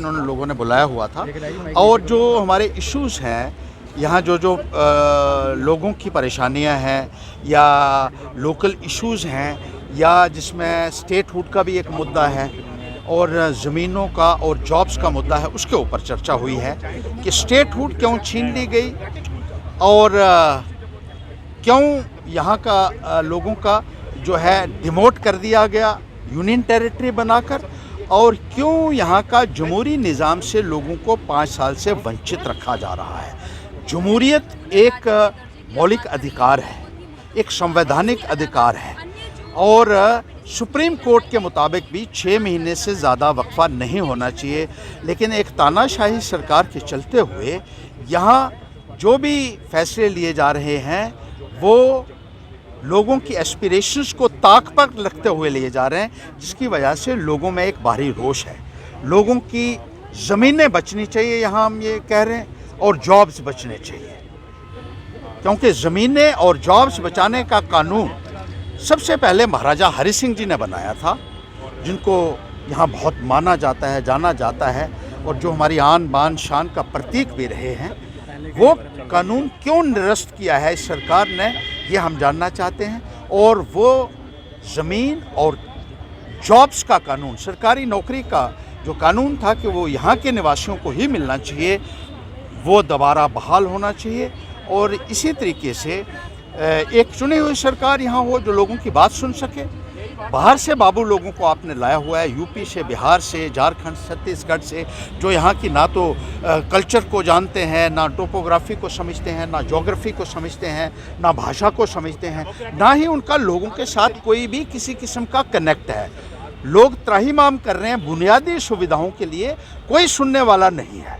इन्होंने लोगों ने बुलाया हुआ था। और जो हमारे इश्यूज़ हैं यहाँ, जो लोगों की परेशानियां हैं या लोकल इश्यूज़ हैं, या जिसमें स्टेटहुड का भी एक मुद्दा है और ज़मीनों का और जॉब्स का मुद्दा है, उसके ऊपर चर्चा हुई है कि स्टेटहुड क्यों छीन ली गई और क्यों यहाँ का लोगों का जो है डिमोट कर दिया गया यूनियन टेरिटरी बनाकर, और क्यों यहाँ का जमहूरी निज़ाम से लोगों को 5 साल से वंचित रखा जा रहा है। जमहूरियत एक मौलिक अधिकार है, एक संवैधानिक अधिकार है, और सुप्रीम कोर्ट के मुताबिक भी 6 महीने से ज़्यादा वक्फा नहीं होना चाहिए। लेकिन एक तानाशाही सरकार के चलते हुए यहाँ जो भी फैसले लिए जा रहे हैं वो लोगों की एस्पिरेशंस को ताक पर रखते हुए लिए जा रहे हैं, जिसकी वजह से लोगों में एक भारी रोष है। लोगों की ज़मीनें बचनी चाहिए, यहाँ हम ये कह रहे हैं, और जॉब्स बचने चाहिए, क्योंकि ज़मीनें और जॉब्स बचाने का कानून सबसे पहले महाराजा हरि सिंह जी ने बनाया था, जिनको यहाँ बहुत माना जाता है, जाना जाता है, और जो हमारी आन बान शान का प्रतीक भी रहे हैं। वो कानून क्यों निरस्त किया है इस सरकार ने, ये हम जानना चाहते हैं। और वो ज़मीन और जॉब्स का कानून, सरकारी नौकरी का जो कानून था कि वो यहाँ के निवासियों को ही मिलना चाहिए, वो दोबारा बहाल होना चाहिए। और इसी तरीके से एक चुनी हुई सरकार यहाँ हो जो लोगों की बात सुन सके। बाहर से बाबू लोगों को आपने लाया हुआ है, यूपी से, बिहार से, झारखंड, छत्तीसगढ़ से, जो यहाँ की ना तो कल्चर को जानते हैं, ना टोपोग्राफी को समझते हैं, ना ज्योग्राफी को समझते हैं, ना भाषा को समझते हैं, ना ही उनका लोगों के साथ कोई भी किसी किस्म का कनेक्ट है। लोग त्राहिमाम कर रहे हैं, बुनियादी सुविधाओं के लिए कोई सुनने वाला नहीं है,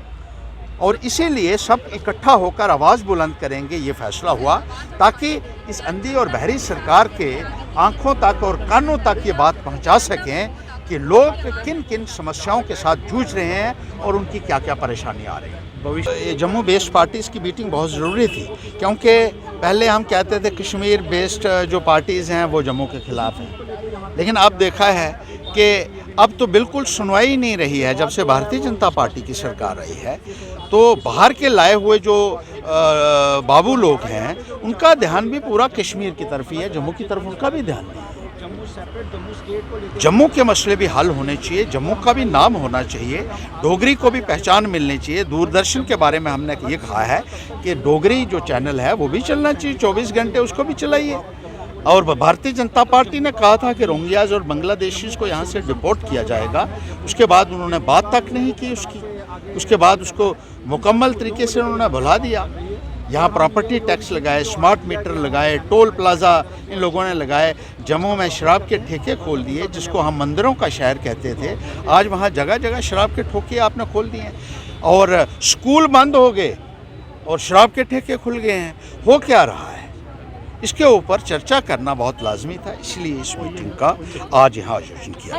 और इसीलिए सब इकट्ठा होकर आवाज़ बुलंद करेंगे। ये फैसला हुआ ताकि इस अंधी और बहरी सरकार के आंखों तक और कानों तक ये बात पहुंचा सकें कि लोग किन किन समस्याओं के साथ जूझ रहे हैं और उनकी क्या क्या परेशानी आ रही है। भविष्य जम्मू बेस्ड पार्टीज़ की मीटिंग बहुत ज़रूरी थी, क्योंकि पहले हम कहते थे कश्मीर बेस्ड जो पार्टीज़ हैं वो जम्मू के ख़िलाफ़ हैं, लेकिन अब देखा है कि अब तो बिल्कुल सुनवाई ही नहीं रही है। जब से भारतीय जनता पार्टी की सरकार रही है तो बाहर के लाए हुए जो बाबू लोग हैं उनका ध्यान भी पूरा कश्मीर की तरफ ही है, जम्मू की तरफ उनका भी ध्यान नहीं है। जम्मू के मसले भी हल होने चाहिए, जम्मू का भी नाम होना चाहिए, डोगरी को भी पहचान मिलनी चाहिए। दूरदर्शन के बारे में हमने ये कहा है कि डोगरी जो चैनल है वो भी चलना चाहिए, 24 घंटे उसको भी चलाइए। और भारतीय जनता पार्टी ने कहा था कि रोहिंग्याज और बांग्लादेशीज़ को यहाँ से डिपोर्ट किया जाएगा, उसके बाद उन्होंने बात तक नहीं की उसकी। उसके बाद उसको मुकम्मल तरीके से उन्होंने भुला दिया। यहाँ प्रॉपर्टी टैक्स लगाए, स्मार्ट मीटर लगाए, टोल प्लाज़ा इन लोगों ने लगाए। जम्मू में शराब के ठेके खोल दिए, जिसको हम मंदिरों का शहर कहते थे, आज वहाँ जगह जगह शराब के ठोके आपने खोल दिए, और स्कूल बंद हो गए और शराब के ठेके खुल गए हैं। हो क्या रहा है, इसके ऊपर चर्चा करना बहुत लाजमी था, इसलिए इस मीटिंग का आज यहाँ आयोजन किया।